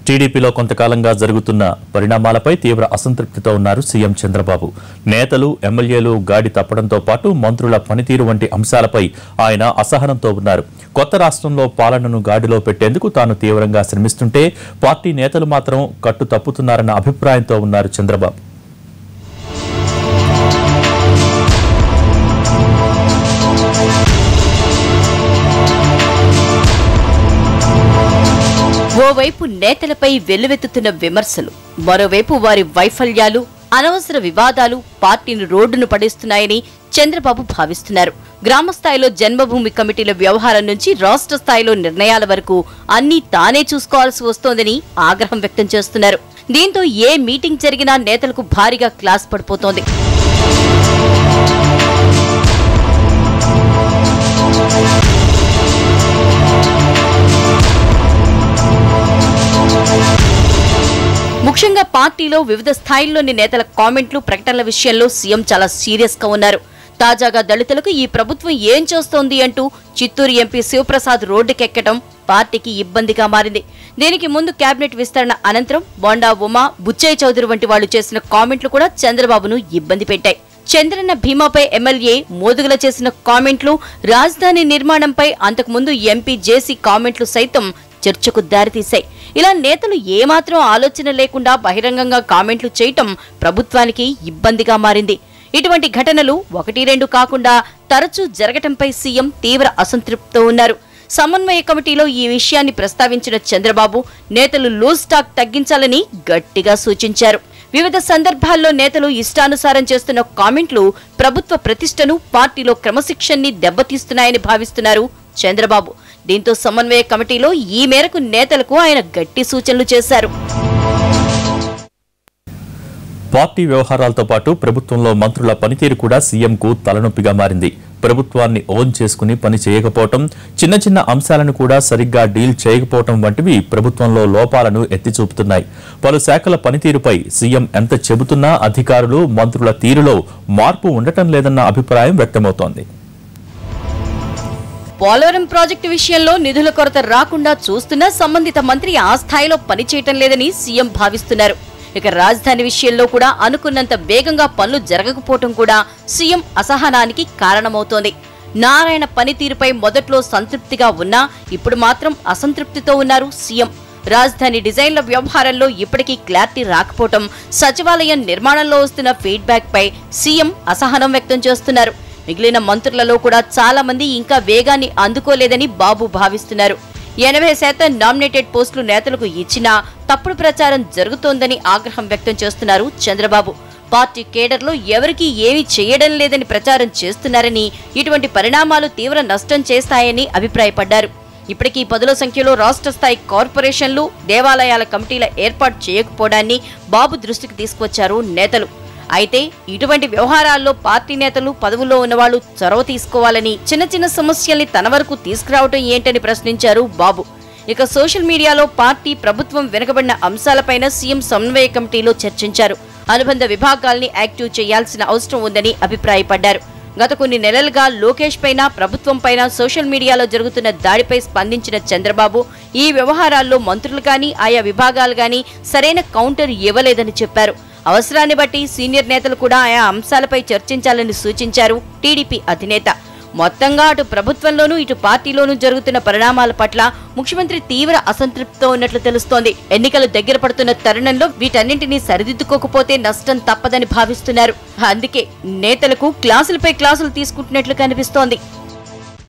టీడీపీలో కొంతకాలంగా జరుగుతున్న పరిణామాలపై తీవ్ర అసంతృప్తితో ఉన్నారు సీఎం చంద్రబాబు. నేతలు, ఎమ్మెల్యేలు గాడి తప్పడంతో పాటు మంత్రుల పనితీరు వంటి అంశాలపై ఆయన అసహనంతో ఉన్నారు. కొత్త రాష్ట్రంలో పాలనను గాడిలో పెట్టేందుకు తాను తీవ్రంగా శ్రమిస్తుంటే పార్టీ నేతలు మాత్రం కట్టు తప్పుతున్నారన్న అభిప్రాయంతో ఉన్నారు చంద్రబాబు. ఓవైపు నేతలపై వెల్లువెత్తుతున్న విమర్శలు, మరోవైపు వారి వైఫల్యాలు, అనవసర వివాదాలు పార్టీని రోడ్డును పడేస్తున్నాయని చంద్రబాబు భావిస్తున్నారు. గ్రామస్థాయిలో జన్మభూమి కమిటీల వ్యవహారం నుంచి రాష్ట్ర స్థాయిలో నిర్ణయాల వరకు అన్నీ తానే చూసుకోవాల్సి వస్తోందని ఆగ్రహం వ్యక్తం చేస్తున్నారు. దీంతో ఏ మీటింగ్ జరిగినా నేతలకు భారీగా క్లాస్ పడిపోతోంది. ముఖ్యంగా పార్టీలో వివిధ స్థాయిల్లోని నేతల కామెంట్లు, ప్రకటనల విషయంలో సీఎం చాలా సీరియస్ గా ఉన్నారు. తాజాగా దళితులకు ఈ ప్రభుత్వం ఏం చేస్తోంది అంటూ చిత్తూరు ఎంపీ శివప్రసాద్ రోడ్డుకెక్కడం పార్టీకి ఇబ్బందిగా మారింది. దీనికి ముందు కేబినెట్ విస్తరణ అనంతరం బోండా ఉమా, బుచ్చయ్య చౌదరి వంటి వాళ్లు చేసిన కామెంట్లు కూడా చంద్రబాబును ఇబ్బంది పెట్టాయి. చంద్రన్న భీమాపై ఎమ్మెల్యే మోదుగుల చేసిన కామెంట్లు, రాజధాని నిర్మాణంపై అంతకుముందు ఎంపీ జేసీ కామెంట్లు సైతం చర్చకు దారితీశాయి. ఇలా నేతలు ఏమాత్రం ఆలోచన లేకుండా బహిరంగంగా కామెంట్లు చేయటం ప్రభుత్వానికి ఇబ్బందిగా మారింది. ఇటువంటి ఘటనలు 1-2 కాకుండా తరచూ జరగటంపై సీఎం తీవ్ర అసంతృప్తితో ఉన్నారు. సమన్వయ కమిటీలో ఈ విషయాన్ని ప్రస్తావించిన చంద్రబాబు నేతలు లూజ్ టాక్ తగ్గించాలని గట్టిగా సూచించారు. వివిధ సందర్భాల్లో నేతలు ఇష్టానుసారం చేస్తున్న కామెంట్లు ప్రభుత్వ ప్రతిష్టను, పార్టీలో క్రమశిక్షణని దెబ్బతీస్తున్నాయని భావిస్తున్నారు చంద్రబాబు. దీంతో సమన్వయ కమిటీలో ఈ మేరకు నేతలకు ఆయన గట్టి సూచనలు చేశారు. పార్టీ వ్యవహారాలతో పాటు ప్రభుత్వంలో మంత్రుల పనితీరు కూడా సీఎంకు తలనొప్పిగా మారింది. ప్రభుత్వాన్ని ఓన్ చేసుకుని పని చేయకపోవటం, చిన్న చిన్న అంశాలను కూడా సరిగ్గా డీల్ చేయకపోవటం వంటివి ప్రభుత్వంలో లోపాలను ఎత్తిచూపుతున్నాయి. పలు శాఖల పనితీరుపై సీఎం ఎంత చెబుతున్నా అధికారులు, మంత్రుల తీరులో మార్పు ఉండటం లేదన్న అభిప్రాయం వ్యక్తమవుతోంది. పోలవరం ప్రాజెక్టు విషయంలో నిధుల కొరత రాకుండా చూస్తున్నా సంబంధిత మంత్రి ఆ స్థాయిలో పనిచేయటం లేదని సీఎం భావిస్తున్నారు. ఇక రాజధాని విషయంలో కూడా అనుకున్నంత వేగంగా పనులు జరగకపోవటం కూడా సీఎం అసహనానికి కారణమవుతోంది. నారాయణ పనితీరుపై మొదట్లో సంతృప్తిగా ఉన్నా ఇప్పుడు మాత్రం అసంతృప్తితో ఉన్నారు సీఎం. రాజధాని డిజైన్ల వ్యవహారంలో ఇప్పటికీ క్లారిటీ రాకపోవటం, సచివాలయం నిర్మాణంలో వస్తున్న ఫీడ్బ్యాక్ పై సీఎం అసహనం వ్యక్తం చేస్తున్నారు. మిగిలిన మంత్రులలో కూడా చాలా మంది ఇంకా వేగాన్ని అందుకోలేదని బాబు భావిస్తున్నారు. 80% నామినేటెడ్ పోస్టులు నేతలకు ఇచ్చినా తప్పుడు ప్రచారం జరుగుతోందని ఆగ్రహం వ్యక్తం చేస్తున్నారు చంద్రబాబు. పార్టీ కేడర్లో ఎవరికీ ఏమీ చేయడం లేదని ప్రచారం చేస్తున్నారని, ఇటువంటి పరిణామాలు తీవ్ర నష్టం చేస్తాయని అభిప్రాయపడ్డారు. ఇప్పటికీ 10ల సంఖ్యలో రాష్ట్ర స్థాయి కార్పొరేషన్లు, దేవాలయాల కమిటీల ఏర్పాటు చేయకపోవడాన్ని బాబు దృష్టికి తీసుకొచ్చారు నేతలు. అయితే ఇటువంటి వ్యవహారాల్లో పార్టీ నేతలు, పదవుల్లో ఉన్నవాళ్లు చొరవ తీసుకోవాలని, చిన్న చిన్న సమస్యల్ని తన వరకు తీసుకురావటం ఏంటని ప్రశ్నించారు బాబు. ఇక సోషల్ మీడియాలో పార్టీ, ప్రభుత్వం వెనుకబడిన అంశాలపైన సీఎం సమన్వయ కమిటీలో చర్చించారు. అనుబంధ విభాగాల్ని యాక్టివ్ చేయాల్సిన అవసరం ఉందని అభిప్రాయపడ్డారు. గత కొన్ని నెలలుగా లోకేష్ పైన, ప్రభుత్వం పైన సోషల్ మీడియాలో జరుగుతున్న దాడిపై స్పందించిన చంద్రబాబు ఈ వ్యవహారాల్లో మంత్రులు గాని, ఆయా విభాగాలు గాని సరైన కౌంటర్ ఇవ్వలేదని చెప్పారు. అవసరాన్ని బట్టి సీనియర్ నేతలు కూడా ఆయా అంశాలపై చర్చించాలని సూచించారు టీడీపీ అధినేత. మొత్తంగా అటు ప్రభుత్వంలోనూ ఇటు పార్టీలోనూ జరుగుతున్న పరిణామాల పట్ల ముఖ్యమంత్రి తీవ్ర అసంతృప్తితో ఉన్నట్లు తెలుస్తోంది. ఎన్నికలు దగ్గర పడుతున్న తరుణంలో వీటన్నింటినీ సరిదిద్దుకోకపోతే నష్టం తప్పదని భావిస్తున్నారు. అందుకే నేతలకు క్లాసులపై క్లాసులు తీసుకుంటున్నట్లు కనిపిస్తోంది.